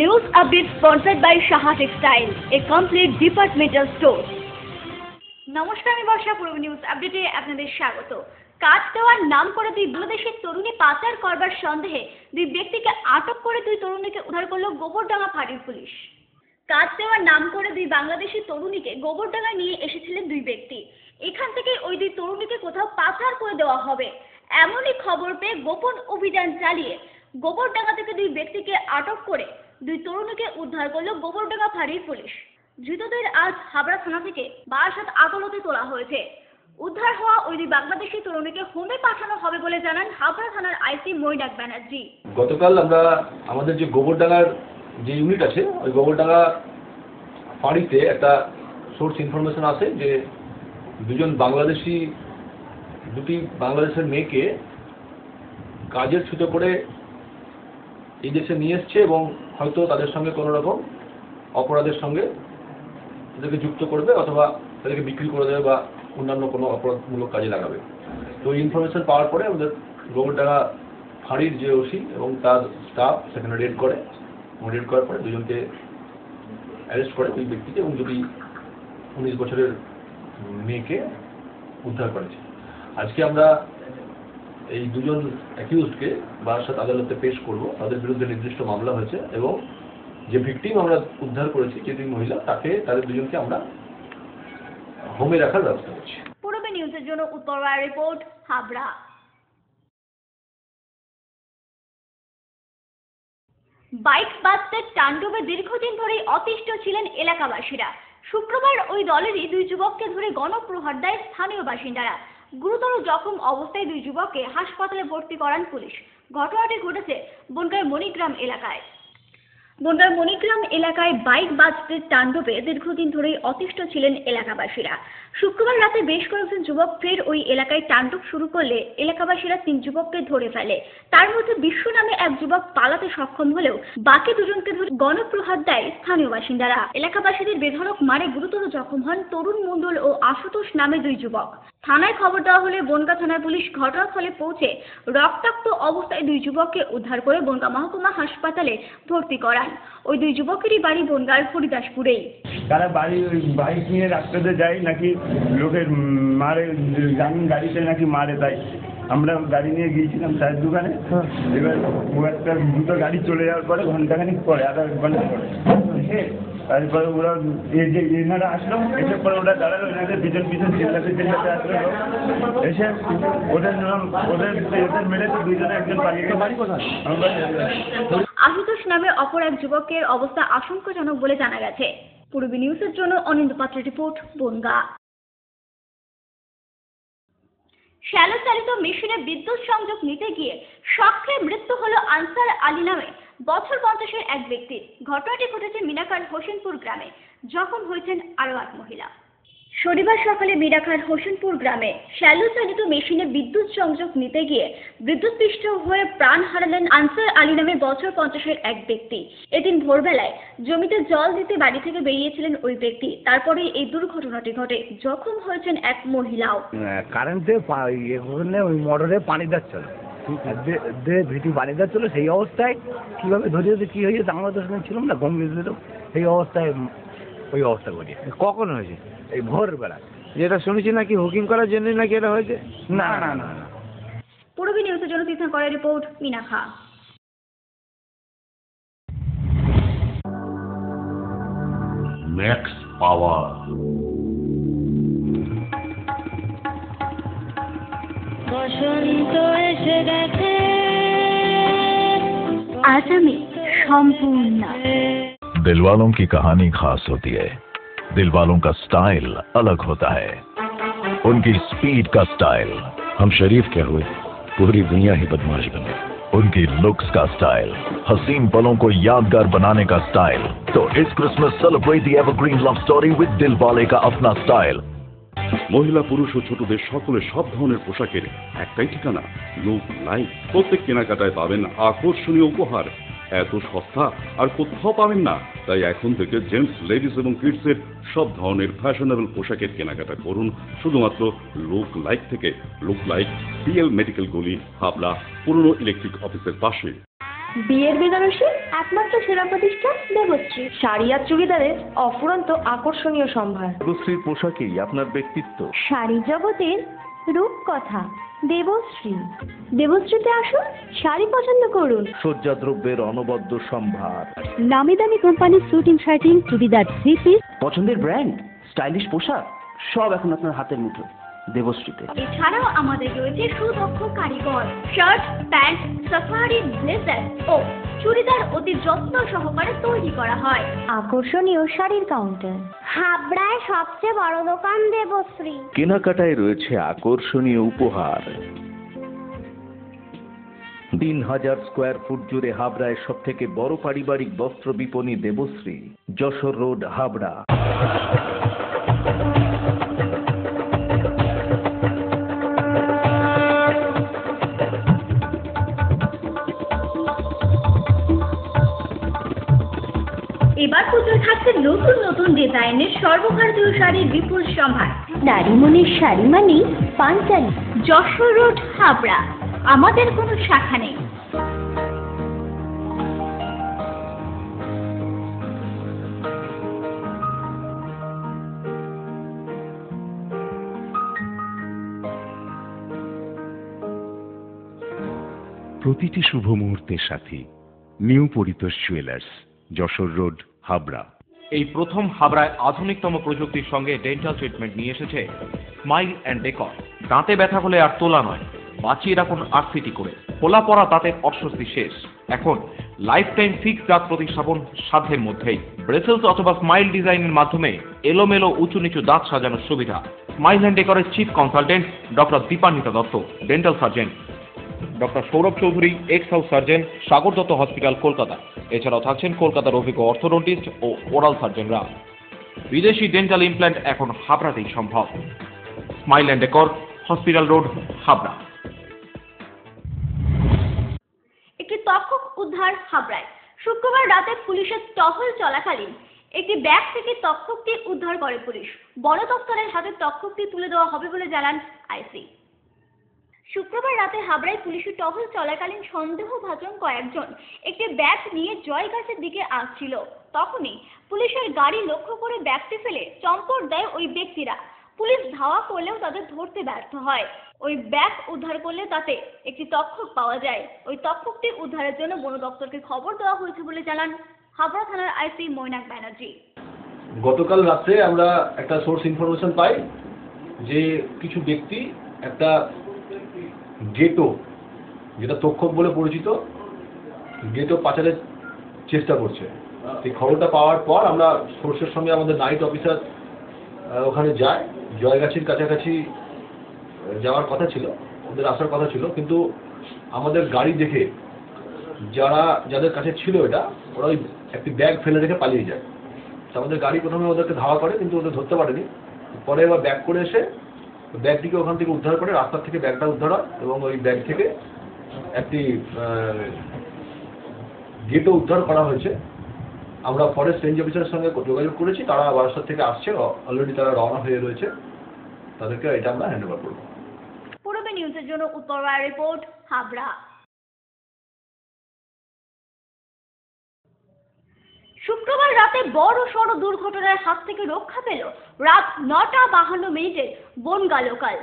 News update sponsored by Shaha Textile, a complete departmental store. নমস্কার, আমি বর্ষা। পূর্ব news আপডেটে আপনাদের স্বাগত। কাজ দেওয়ার নাম করে দুই বাংলাদেশের তরুণী পাচার করবার সন্দেহে দুই ব্যক্তিকে আটক করে দুই তরুণীকে উদ্ধার করল গোবরডাঙ্গা ফাঁড়ির পুলিশ। কাজ দেওয়ার নাম করে দুই বাংলাদেশি তরুণীকে গোবরডাঙ্গায় নিয়ে এসেছিলেন দুই ব্যক্তি। এখান থেকে ওই দুই তরুণীকে কোথাও পাচার করে দেওয়া হবে এমনই খবর পেয়ে গোপন অভিযান চালিয়ে গোবরডাঙ্গা থেকে দুই ব্যক্তিকে আটক করে দুই তরুণীকে উদ্ধার করল গোবরডাঙ্গা ফাঁড়ির পুলিশ। ধৃতদের আজ হাবড়া থানা থেকে বারাসাত আদালতে তোলা হয়েছে। উদ্ধার হওয়া ওই দুই বাংলাদেশি তরুণীকে হোমে পাঠানো হবে বলে জানান হাবড়া থানার আইসি মৈনাক ব্যানার্জি। গতকাল আমরা আমাদের যে গোবরডাঙ্গার যে ইউনিট আছে ওই গোবরডাঙ্গা ফাঁড়িতে একটা সোর্স ইনফরমেশন আছে যে দুটি বাংলাদেশের মেয়েকে কাজের ছুতো করে এই দেশে নিয়ে এসছে এবং হয়তো তাদের সঙ্গে কোনো রকম অপরাধের সঙ্গে তাদেরকে যুক্ত করবে অথবা তাদেরকে বিক্রি করে দেবে বা অন্যান্য কোনো অপরাধমূলক কাজে লাগাবে। তো এই ইনফরমেশন পাওয়ার পরে আমাদের গোবরডাঙ্গা ফাঁড়ির যে ওসি এবং তার স্টাফ সেখানে রেড করে এবং রেড করার পরে দুজনকে অ্যারেস্ট করে দুই ব্যক্তিকে এবং দুটি 19 বছরের মেয়েকে উদ্ধার করেছে। আজকে আমরা এই দুজন অ্যাকিউজডকে বারাসাত আদালতে পেশ করব। তাদের বিরুদ্ধে নির্দিষ্ট মামলা হয়েছে এবং যে ভিকটিম আমরা উদ্ধার করেছি যে দুই মহিলা তাদের দুজনকে আমরা হোমে রাখার ব্যবস্থা করছি। পূর্ব নিউজের জন্য উত্তরবঙ্গ রিপোর্ট, হাবড়া। বাইক বাস্টের তাণ্ডবে দীর্ঘদিন ধরেই অতিষ্ঠ ছিলেন এলাকাবাসীরা। শুক্রবার ওই দলেরই দুই যুবককে ধরে গণপ্রহার দেয় স্থানীয় বাসিন্দারা। গুরুতর জখম অবস্থায় দুই যুবককে হাসপাতালে ভর্তি করান পুলিশ। ঘটনাটি ঘটেছে বনগাঁর মণিগ্রাম এলাকায়। বনগাঁর মণিগ্রাম এলাকায় বাইক বাস্টের তাণ্ডবে দীর্ঘদিন ধরেই অতিষ্ঠ ছিলেন এলাকাবাসীরা। শুক্রবার রাতে বেশ কয়েকজন যুবক ফের ওই এলাকায় তাণ্ডব শুরু করলে এলাকাবাসীরা 3 যুবককে ধরে ফেলে। তার মধ্যে বিশ্ব নামে এক যুবক পালাতে সক্ষম হলেও বাকি দুজনকে ধরে গণপ্রহার দেয় স্থানীয় বাসিন্দারা। এলাকাবাসীদের বেধড়ক মারে গুরুতর জখম হন তরুণ মণ্ডল ও আশুতোষ নামে 2 যুবক। থানায় খবর দেওয়া হলে বনগাঁ থানার পুলিশ ঘটনাস্থলে পৌঁছে রক্তাক্ত অবস্থায় 2 যুবককে উদ্ধার করে বনগাঁ মহকুমা হাসপাতালে ভর্তি করান। ওই 2 যুবকেরই বাড়ি বনগাঁর হরিদাসপুরেই। তারা বাইক নিয়ে রাস্তাতে যায় নাকি লোকের মারে, গাড়িতে নাকি মারে। তাই আমরা গাড়ি নিয়ে গিয়েছিলাম চায়ের দোকানে। এবার একটা দুটো গাড়ি চলে যাওয়ার পরে ঘন্টাখানিক পরে, আধা ঘন্টা পরে তারপরে ওরা এনারা আসলো। এসে পরে ওরা দাঁড়ালো, এনাদের পিছন চিল্লাতে আসলো। এসে ওদের মেরেছে দুইজনে, একজন পালিয়ে গেছে। আশুতোষ নামে অপর এক যুবকের অবস্থা আশঙ্কাজনক বলে জানা গেছে। পূর্বী নিউজের জন্য অনিন্দ পাত্রের রিপোর্ট, বনগাঁ। শ্যালো চালিত মেশিনে বিদ্যুৎ সংযোগ নিতে গিয়ে শখে মৃত্যু হলো আনসার আলী নামে বছর 50-এর এক ব্যক্তির। ঘটনাটি ঘটেছে মিনাখার হোসেনপুর গ্রামে। জখম হয়েছেন আরও এক মহিলা। শনিবার সকালে মিনাখার হোসেনপুর গ্রামে শ্যালো চালিত মেশিনে বিদ্যুৎ সংযোগ নিতে গিয়ে বিদ্যুৎস্পৃষ্ট হয়ে প্রাণ হারালেন আনসার আলী নামে বছর 50-এর এক ব্যক্তি। এদিন ভোরবেলায় জমিতে জল দিতে বাড়ি থেকে বেরিয়েছিলেন ওই ব্যক্তি। তারপরে এই দুর্ঘটনাটি ঘটে। জখম হয়েছেন এক মহিলাও। কারেন্টে ওই মোটরে পানি যাচ্ছিল, ভিটি পানি যাচ্ছিল। সেই অবস্থায় কীভাবে ধরিয়েছে কী হয়েছে আমরা তো শুনেছিলাম না, ঘুম গেছিল। সেই অবস্থায় ওই অবস্থা ঘটে। কখন হয়েছে? এই ভোরবেলা। যেটা শুনেছি নাকি হুকিং করার জন্য নাকি এটা হয়েছে? না না না। পূর্বী নিউজের জন্য তীর্থ করার রিপোর্ট, মিনাখা। ম্যাক্স পাওয়ার। বসন্ত এসে গেছে, আজ আমি সম্পূর্ণ। दिल वालों की कहानी खास होती है, दिल वालों का स्टाइल अलग होता है, उनकी स्पीड का स्टाइल। हम शरीफ क्या हुए, पूरी दुनिया ही बदमाश बने। उनकी लुक्स का स्टाइल, हसीन पलों को यादगार बनाने का स्टाइल। तो इस Christmas celebrate the evergreen love story with दिल वाले का अपना स्टाइल। মহিলা পুরুষ ও ছোটদের সকলের সব ধরনের পোশাকের একটাই ঠিকানা, লুক লাইক। প্রত্যেক কেনাকাটায় পাবেন আকর্ষণীয় উপহার। এত সস্তা আর কোথাও পাবেন না। তাই এখন থেকে জেন্টস, লেডিস এবং কিডসের সব ধরনের ফ্যাশনেবল পোশাকের কেনাকাটা করুন শুধুমাত্র লুক লাইক থেকে। লুক লাইক, পিএল মেডিকেল গলি, হাবড়া, পুরনো ইলেকট্রিক অফিসের পাশে। বিয়ের বেনারসি একমাত্র সেরা প্রতিষ্ঠান দেবশ্রী। শাড়ি আর চুড়িদারের অফুরন্ত আকর্ষণীয় সম্ভার। দেবশ্রীর পোশাকেই আপনার ব্যক্তিত্ব। শাড়ি জগতের রূপকথা দেবশ্রী। দেবশ্রীতে আসুন, শাড়ি পছন্দ করুন। সজ্জাদ্রব্যের অনবদ্য সম্ভার। নামি দামি কোম্পানির শুটিং শার্টিং, চুড়িদার, থ্রি পিস, পছন্দের ব্র্যান্ড, স্টাইলিশ পোশাক সব এখন আপনার হাতের মুঠো দেবশ্রীতে। এছাড়াও আমাদের রয়েছে সুদক্ষ কারিগর। শার্ট, প্যান্ট, সাফারি, ব্লেজার ও চুড়িদার অতি যত্ন সহকারে তৈরি করা হয়। আকর্ষণীয় শাড়ির কাউন্টার। হাবড়ায় সবচেয়ে বড় দোকান দেবশ্রী। কেনাকাটায় রয়েছে আকর্ষণীয় উপহার। 3000 স্কোয়ার ফুট জুড়ে হাবড়ায় সব থেকে বড় পারিবারিক বস্ত্র বিপণী দেবশ্রী, যশোর রোড, হাবড়া। এবার পুজোয় থাকছে নতুন নতুন ডিজাইনের সর্বভারতীয় শাড়ির বিপুল সম্ভার। নারী মনের শাড়ি মানে পাঞ্চালী। যশোর রোড, হাবড়া। আমাদের কোনো শাখা নেই। প্রতিটি শুভ মুহূর্তের সাথী new Paritosh jewellers, Jessore road, Habra. এই প্রথম হাবড়ায় আধুনিকতম প্রযুক্তির সঙ্গে ডেন্টাল ট্রিটমেন্ট নিয়ে এসেছে স্মাইল অ্যান্ড ডেকর। দাঁতে ব্যথা হলে আর তোলা নয়, বাঁচিয়ে রাখুন আরসিটি করে। খোলা পড়া দাঁতের অস্বস্তি শেষ। এখন লাইফ টাইম ফিক্স দাঁত প্রতিস্থাপন সাধ্যের মধ্যেই। ব্রেসেলস অথবা স্মাইল ডিজাইনের মাধ্যমে এলোমেলো উঁচু নিচু দাঁত সাজানোর সুবিধা। স্মাইল অ্যান্ড ডেকরের chief consultant doctor Dipanwita Dutta, dental surgeon. Doctor Sourav Chowdhury, ex house surgeon, Sagar Dutta hospital, Kolkata. এছাড়াও থাকছেন কলকাতার অভিজ্ঞ অর্থোডন্টিস্ট ও ওরাল সার্জনরা। বিদেশি ডেন্টাল ইমপ্ল্যান্ট এখন হাবড়াতেই সম্ভব। Smile and decor, hospital road, Habra. একটি তক্ষক উদ্ধার হাবড়ায়। শুক্রবার রাতে পুলিশের টহল চলাকালীন একটি ব্যাগ থেকে তক্ষকটি উদ্ধার করে পুলিশ। বন দপ্তরের হাতে তক্ষকটি তুলে দেওয়া হবে বলে জানান আইসি। শুক্রবার রাতে হাবড়ায় পুলিশের টহল চলাকালীন সন্দেহভাজন কয়েকজন একটি ব্যাগ নিয়ে জয়গাছের দিকে আসছিল। তখনই পুলিশের গাড়ি লক্ষ্য করে ব্যাগটি ফেলে চম্পট দেয় ওই ব্যক্তিরা। পুলিশ ধাওয়া করলেও তাদের ধরতে ব্যর্থ হয়। ওই ব্যাগ উদ্ধার করলে তাতে একটি তক্ষক পাওয়া যায়। ওই তক্ষকটি উদ্ধারের জন্য বন দপ্তরকে খবর দেওয়া হয়েছে বলে জানান হাবড়া থানার আইসি মৈনাক ব্যানার্জি। গতকাল রাত্রে আমরা একটা সোর্স ইনফরমেশন পাই যে কিছু ব্যক্তি একটা গেটো, যেটা তক্ষক বলে পরিচিত, গেটো পাচারের চেষ্টা করছে। এই খবরটা পাওয়ার পর আমরা সোর্সের সঙ্গে আমাদের নাইট অফিসার ওখানে যায়। জয়গাছির কাছাকাছি যাওয়ার কথা ছিল, ওদের আসার কথা ছিল, কিন্তু আমাদের গাড়ি দেখে যাদের কাছে ছিল এটা, ওরা ওই একটি ব্যাগ ফেলে রেখে পালিয়ে যায়। তো আমাদের গাড়ি প্রথমে ওদেরকে ধাওয়া করে, কিন্তু ওদের ধরতে পারেনি। পরে এবার ব্যাগ করে এসে ব্যাগটিকে ওখান থেকে উদ্ধার করে, রাস্তার থেকে ব্যাগটা উদ্ধার হয় এবং ওই ব্যাগ থেকে একটি গেটও উদ্ধার করা হয়েছে। আমরা ফরেস্ট রেঞ্জ অফিসারের সঙ্গে যোগাযোগ করেছি, তারা বারাসাত থেকে আসছে, অলরেডি তারা রওনা হয়ে রয়েছে। তাদেরকে এটা আমরা হ্যান্ড ওভার করবো। পূর্বে নিউজের জন্য উত্তর রায় রিপোর্ট, হাবড়া। শুক্রবার রাতে বড় সড় দুর্ঘটনার হাত থেকে রক্ষা পেল রাত 9:52 বনগা লোকাল।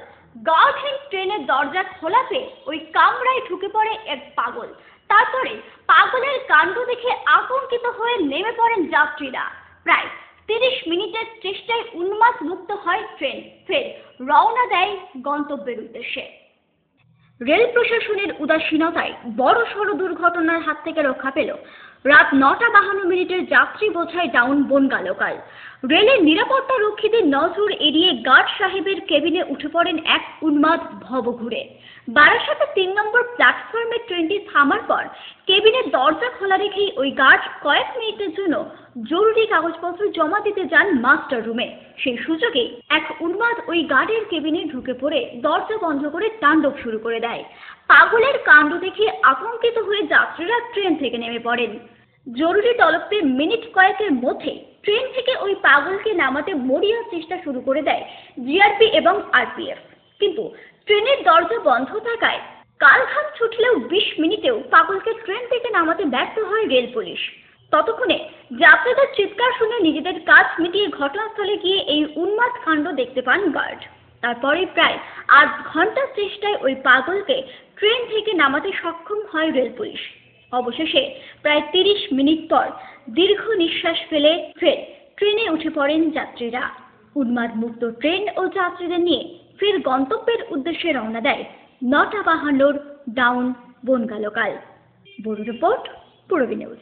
গার্ডহীন ট্রেনের দরজা খোলা পেয়ে ওই কামরায় ঢুকে পড়ে এক পাগল। তারপরে পাগলের কাণ্ড দেখে আতঙ্কিত হয়ে নেমে পড়েন যাত্রীরা। প্রায় 30 মিনিটের চেষ্টায় উন্মাদ মুক্ত হয় ট্রেন। ফের রওনা দেয় গন্তব্যের উদ্দেশ্যে। রেল প্রশাসনের উদাসীনতায় বড় সড় দুর্ঘটনার হাত থেকে রক্ষা পেল রাত 9:52 যাত্রী বোঝাই ডাউন বনগা লোকাল। রেলের নিরাপত্তা রক্ষীদের নজর এড়িয়ে গার্ড সাহেবের কেবিনে উঠে পড়েন এক উন্মাদ ভবঘুরে। বারাসাতে 3 নম্বর প্ল্যাটফর্মে ট্রেনটি থামার পর কেবিনের দরজা খোলা রেখেই ওই গার্ড কয়েক মিনিটের জন্য জরুরি কাগজপত্র জমা দিতে যান মাস্টার রুমে। সেই সুযোগে এক উন্মাদ ওই গার্ডের কেবিনে ঢুকে পড়ে দরজা বন্ধ করে তাণ্ডব শুরু করে দেয়। পাগলের কাণ্ড দেখে আতঙ্কিত হয়ে যাত্রীরা ট্রেন থেকে নেমে পড়েন। জরুরি তলবে মিনিট কয়েকের মধ্যে ট্রেন থেকে ওই পাগলকে নামাতে মরিয়া চেষ্টা শুরু করে দেয় জিআরপি এবং আরপিএফ। কিন্তু ট্রেনের দরজা বন্ধ থাকায় কালঘাম ছুটলেও 20 মিনিটেও পাগলকে ট্রেন থেকে নামাতে ব্যর্থ হয় রেল পুলিশ। ততক্ষণে যাত্রীদের চিৎকার শুনে নিজেদের কাজ মিটিয়ে ঘটনাস্থলে গিয়ে এই উন্মাদ কাণ্ড দেখতে পান গার্ড। তারপরে প্রায় 8 ঘন্টার চেষ্টায় ওই পাগলকে ট্রেন থেকে নামাতে সক্ষম হয় রেল পুলিশ। অবশেষে প্রায় 30 মিনিট পর দীর্ঘ নিঃশ্বাস ফেলে ফের ট্রেনে উঠে পড়েন যাত্রীরা। উন্মাদ মুক্ত ট্রেন ও যাত্রীদের নিয়ে ফের গন্তব্যের উদ্দেশ্যে রওনা দেয় 9:52 down Bangaon local. Bureau report, Purabi news.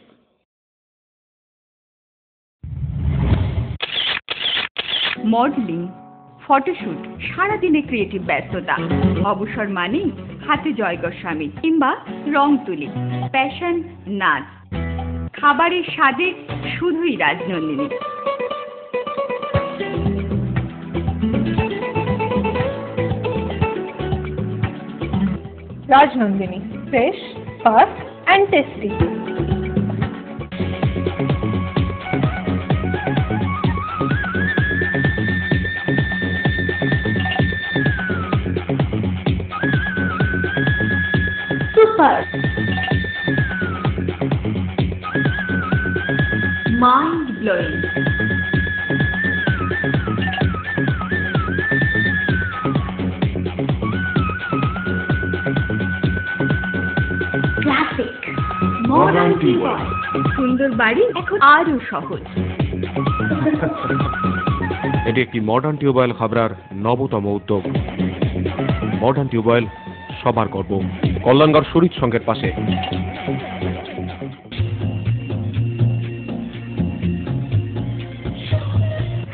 Modelling, photoshoot, সারাদিনে ক্রিয়েটিভ ব্যস্ততা, অবসর মানেই হাতে জয় গোস্বামী কিংবা রং তুলি, প্যাশন নাচ, খাবারের স্বাদে শুধুই Rajnandini. Rajnandini, fresh, fast and tasty. Super. Mind blowing. Classic. Modern people. সুন্দর বাড়ি এখন আরো সহজ। এটি একটি মডার্ন টিউবওয়েল হাবড়ার নবতম উদ্যোগ। মডার্ন টিউবওয়েল সবার গর্ব। কল্যাণগড় শরীর সংঘের পাশে।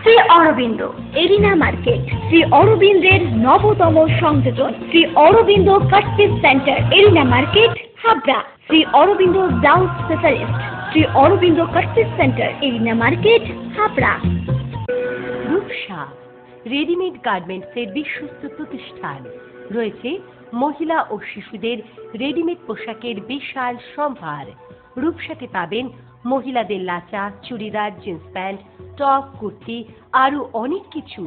শ্রী অরবিন্দ এরিনা মার্কেট, শ্রী অরবিন্দের নবতম সংযোজন, Shri Aurobindo cut piece centre, arena market, Habra. Shri Aurobindo blouse specialist, Shri Aurobindo cut piece centre, arena market, Habra. Rupsa readymade গার্মেন্টসের বিশ্বস্ত প্রতিষ্ঠান। রয়েছে মহিলা ও শিশুদের রেডিমেড পোশাকের বিশাল সম্ভার। রূপসাতে পাবেন মহিলাদের lachha, churidar, jeans pant, top, kurti, আরো অনেক কিছু।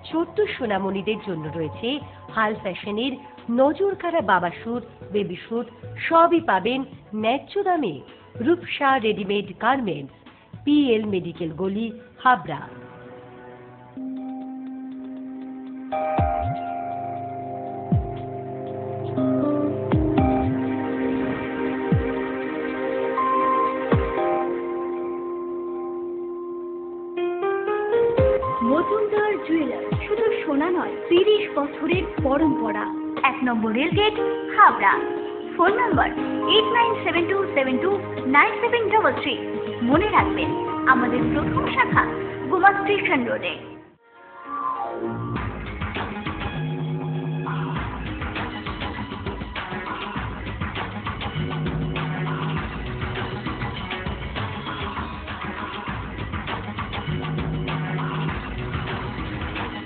ছোট্ট সোনামণিদের জন্য রয়েছে হাল ফ্যাশনের নজর কাড়া বাবা স্যুট, বেবি স্যুট, সবই পাবেন ন্যায্য দামে। Rupsa readymade garments, PL medical গলি, হাবড়া। মজুমদার জুয়েলার্স শুধু সোনা নয়, 30 বছরের পরম্পরা। 1 number rail gate, Habra. Phone number 8972729733। মনে রাখবেন, আমাদের প্রথম শাখা গোমা স্টেশন রোডে।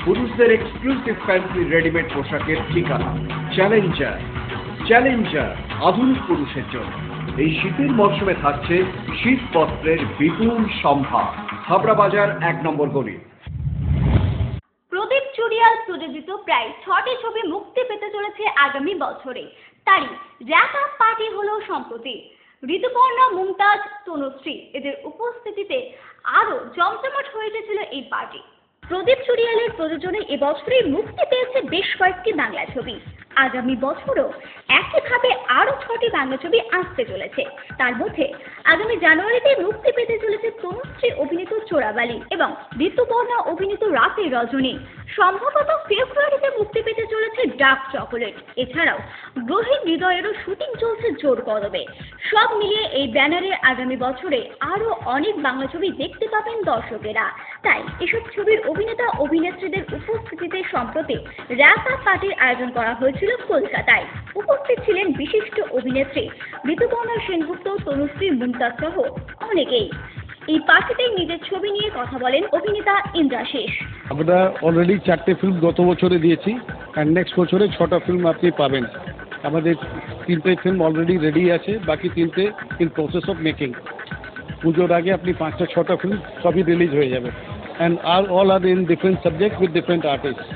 পুরুষদের এক্সক্লুসিভ ফ্যান্সি রেডিমেড পোশাকের ঠিকানা চ্যালেঞ্জার। চ্যালেঞ্জার আধুনিক পুরুষের জন্য। এই শীতের মরশুমে থাকছে শীত বস্ত্রের বিপুল সম্ভার। হাবড়া বাজার 1 নম্বর গলি। প্রদীপ চুরিয়াল প্রযোজিত প্রায় 6টি ছবি মুক্তি পেতে চলেছে আগামী বছরে। তারই র্যাপ আপ পার্টি হলো সম্প্রতি। ঋতুপর্ণা, মুমতাজ, তনুশ্রী এদের উপস্থিতিতে আরো জমজমাট হয়ে উঠেছিল এই পার্টি। প্রদীপ চুরিয়ালের প্রযোজনে এবছরে মুক্তি পেয়েছে বেশ কয়েকটি বাংলা ছবি। আগামী বছরও একইভাবে আরো 6টি বাংলা ছবি আসতে চলেছে। তার মধ্যে আগামী জানুয়ারিতে মুক্তি পেতে চলেছে তনুশ্রী অভিনীত চোরাবালি এবং ঋতুপর্ণা অভিনীত রাতের রজনী। সম্ভবত ফেব্রুয়ারিতে মুক্তি পেতে চলেছে ডার্ক চকোলেট। এছাড়াও গ্রহীন হৃদয়েরও শুটিং চলছে জোর কদমে। সব মিলিয়ে এই ব্যানারে আগামী বছরে আরো অনেক বাংলা ছবি দেখতে পাবেন দর্শকেরা। তাই এসব ছবির অভিনেতা অভিনেত্রীদের উপস্থিতিতে সম্প্রতি র্যাপ আপ পার্টির আয়োজন করা হয়েছিল কলকাতায়। উপস্থিত ছিলেন বিশিষ্ট অভিনেত্রী ঋতুপর্ণা সেনগুপ্ত, তনুশ্রী, মুমতাজ সহ অনেকেই। এই পার্টিতে নিজের ছবি নিয়ে কথা বলেন অভিনেতা ইন্দ্রাশিস। আমরা অলরেডি 4টে ফিল্ম গত বছরে দিয়েছি, আর নেক্সট বছরে 6টা ফিল্ম আপনি পাবেন। আমাদের 3টে ফিল্ম অলরেডি রেডি আছে, বাকি 3টে ইন প্রসেস অফ মেকিং। পুজোর আগে আপনি 5টা 6টা ফিল্ম সবই রিলিজ হয়ে যাবে। And all are in different subject with different artist.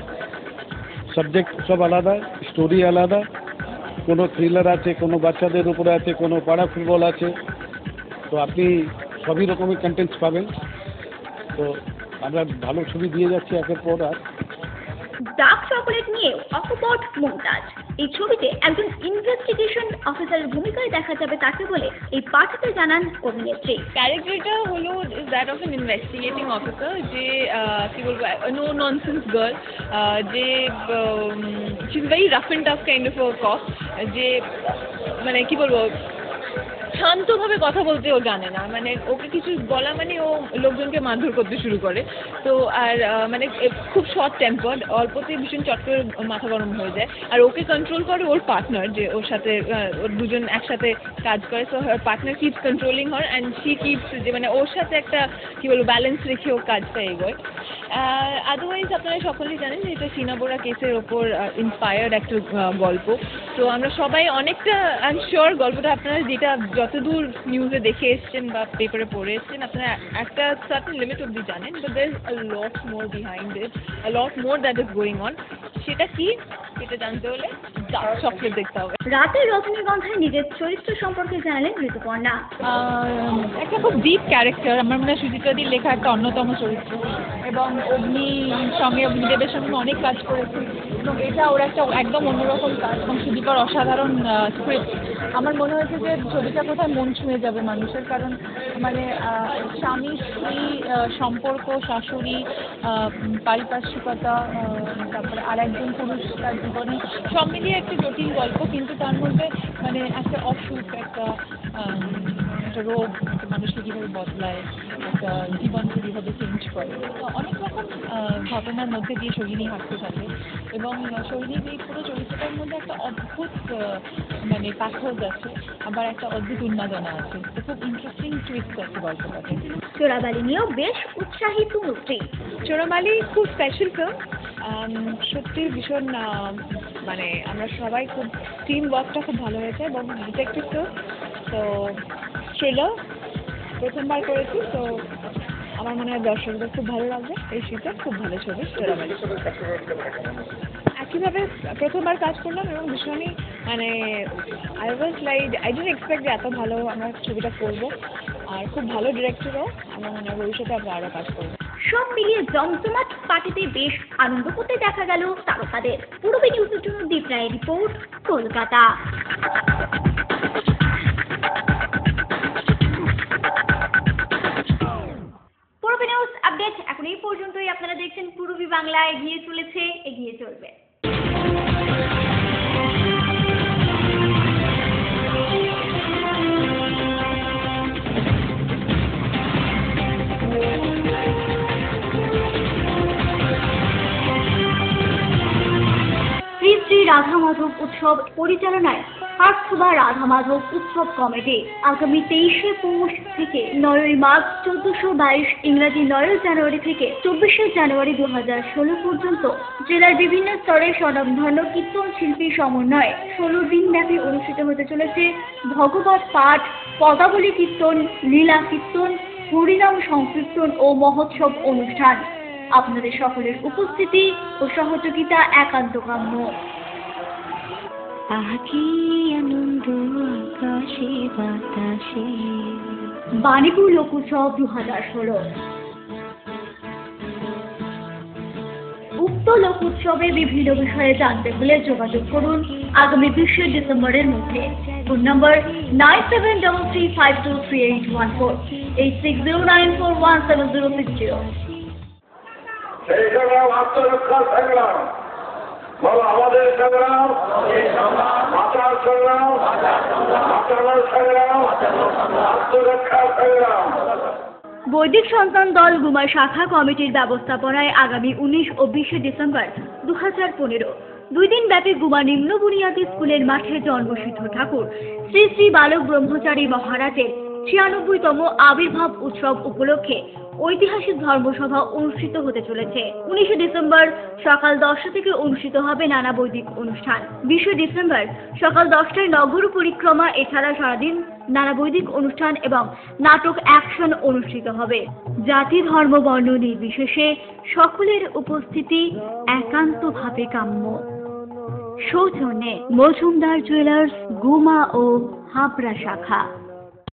Subject সব আলাদা, স্টোরি আলাদা, কোনো থ্রিলার আছে, কোনো বাচ্চাদের উপরে আছে, কোনো পাড়া ফুটবল আছে। তো আপনি সবই রকমের কন্টেন্টস পাবেন। তো আমরা ভালো ছবি দিয়ে যাচ্ছি একের পর আর। ডার্ক চকোলেট নিয়ে অকপট মুমতাজ। এই ছবিতে একজন ইনভেস্টিগেশন অফিসারের ভূমিকায় দেখা যাবে তাকে বলে এই পাঠকে জানান অভিনেত্রী। ক্যারেক্টারটা হলো that of an investigating officer, যে কি বলবো, নো ননসেন্স গার্ল, যে she is very rough and tough kind of a cop, যে মানে কি বলবো, শান্তভাবে কথা বলতে ও জানে না, মানে ওকে কিছু বলা মানে ও লোকজনকে মারধর করতে শুরু করে। তো আর মানে খুব শর্ট টেম্পার্ড, অল্পতেই ভীষণ চট করে মাথা গরম হয়ে যায়। আর ওকে কন্ট্রোল করে ওর পার্টনার, যে ওর সাথে ওর দুজন একসাথে কাজ করে। So her partner keeps controlling her and she keeps, যে মানে ওর সাথে একটা কি বলবো ব্যালেন্স রেখে ও কাজটা এগোয়। আদারওয়াইজ আপনারা সকলেই জানেন যে এটা সিনাবোরা কেসের ওপর ইন্সপায়ার্ড একটা গল্প। তো আমরা সবাই অনেকটা, আই এম শিওর গল্পটা আপনারা যেটা যতদূর নিউজে দেখে এসছেন বা পেপারে পড়ে এসছেন, আপনারা একটা সার্টেন লিমিট অবধি জানেন, but there is a lot more behind it, a lot more that is going on. সেটা কি, সেটা জানতে হলে ডার্ক চকলেট দেখতে হবে। রাতের রজনীগন্ধায় নিজের চরিত্র সম্পর্কে জানালেন ঋতুপর্ণা। একটা খুব ডিপ ক্যারেক্টার, আমার মনে হয় সুচিত্রাদির লেখা একটা অন্যতম চরিত্র, এবং অগ্নিদেবের সঙ্গে অনেক কাজ করেছি, এবং এটা ওর একটা একদম অন্যরকম কাজ, এবং সুদীপার অসাধারণ স্ক্রিপ্ট। আমার মনে হয়েছে যে ছবিটা কোথায় মন ছুঁয়ে যাবে মানুষের, কারণ মানে স্বামী স্ত্রী সম্পর্ক, শাশুড়ি, পারিপার্শ্বিকতা, তারপরে আর একজন পুরুষ তার জীবনে, সব মিলিয়ে একটা জটিল গল্প, কিন্তু তার মধ্যে মানে একটা অসুখ, একটা রোগ মানুষকে কীভাবে বদলায়, একটা জীবনকে কীভাবে চেঞ্জ করে, অনেক রকম ঘটনার মধ্যে দিয়ে সোহিনী হাঁটতে থাকে। এবং সোহিনীর এই পুরো চরিত্রটার মধ্যে একটা অদ্ভুত মানে প্যাথোজ আছে, আবার একটা অদ্ভুত উন্মাদনা আছে। তো খুব ইন্টারেস্টিং টুইস্ট আছে গল্পটাতে। চোরাবালি নিয়েও বেশ উৎসাহী তনুশ্রী। চোরাবালি খুব স্পেশাল ফিল্ম, সত্যি ভীষণ মানে আমরা সবাই খুব টিম ওয়ার্কটা খুব ভালো হয়েছে, এবং ডিটেকটিভ ফিল্ম, তো থ্রিলার প্রথমবার করেছি, তো আমার মনে হয় দর্শকদের খুব ভালো লাগবে। এই শীতে খুব ভালো ছবি চোরাবালি। একইভাবে প্রথমবার কাজ করলাম, এবং ভীষণই মানে I was like I didn't expect যে এত ভালো আমরা ছবিটা করবো, আর খুব ভালো ডিরেক্টরও, আমার মনে হয় ভবিষ্যতে আমরা আরও কাজ করবো। সব মিলিয়ে জমজমাট পার্টিতে বেশ আনন্দ করতে দেখা গেল তারকাদের। পূর্বী নিউজের জন্য দীপ রায়ের রিপোর্ট, কলকাতা। পূর্বী নিউজ আপডেট এখন এই পর্যন্তই। আপনারা দেখছেন পূর্বী বাংলা এগিয়ে চলেছে, এগিয়ে চলবে। শ্রী শ্রী রাধা মাধব উৎসব পরিচালনায় পার্থবা রাধা মাধব উৎসব কমিটি আগামী 23শে পৌষ থেকে 9ই মার্চ, 1422 ইংরাজি 9 জানুয়ারি থেকে 24শে জানুয়ারি 2016 পর্যন্ত জেলার বিভিন্ন স্তরের স্বনামধন্য কীর্তন শিল্পীর সমন্বয়ে 16 দিন ব্যাপী অনুষ্ঠিত হতে চলেছে ভগবত পাঠ, পদাবলী কীর্তন, লীলা কীর্তন, হরিনাম সংকীর্তন ও মহোৎসব অনুষ্ঠান। আপনাদের সকলের উপস্থিতি ও সহযোগিতা একান্ত কাম্য। বাণীপুর লোকোৎসব 2016। উক্ত লোকোৎসবে বিভিন্ন বিষয়ে জানতে হলে যোগাযোগ করুন আগামী 20শে ডিসেম্বরের মধ্যে। ফোন নম্বর 9733523814, 8609417060। সেই সংগ্রাম আত্মরক্ষার সংগ্রাম, বলো আমাদের সংগ্রাম, মাতার সংগ্রাম, বাঁচানোর সংগ্রাম, আত্মরক্ষার সংগ্রাম। বৈদিক সন্তান দল গুমা শাখা কমিটির ব্যবস্থাপনায় আগামী 19 ও 20শে ডিসেম্বর 2015 দুই দিন ব্যাপী গুমা নিম্ন বুনিয়াদী স্কুলের মাঠে জন্মসিদ্ধ ঠাকুর শ্রী শ্রী বালক ব্রহ্মচারী মহারাজের 96তম আবির্ভাব উৎসব উপলক্ষে ঐতিহাসিক ধর্মসভা অনুষ্ঠিত হতে চলেছে। 19শে ডিসেম্বর সকাল 10টা থেকে অনুষ্ঠিত হবে নানা বৈদিক অনুষ্ঠান। 20শে ডিসেম্বর সকাল 10টায় নগর পরিক্রমা, এছাড়া সারাদিন নানা বৈদিক অনুষ্ঠান এবং নাটক অ্যাকশন অনুষ্ঠিত হবে। জাতি, ধর্ম, বর্ণ নির্বিশেষে সকলের উপস্থিতি একান্তভাবে কাম্য। সৌজন্যে মজুমদার জুয়েলার্স, গুমা ও হাবড়া শাখা।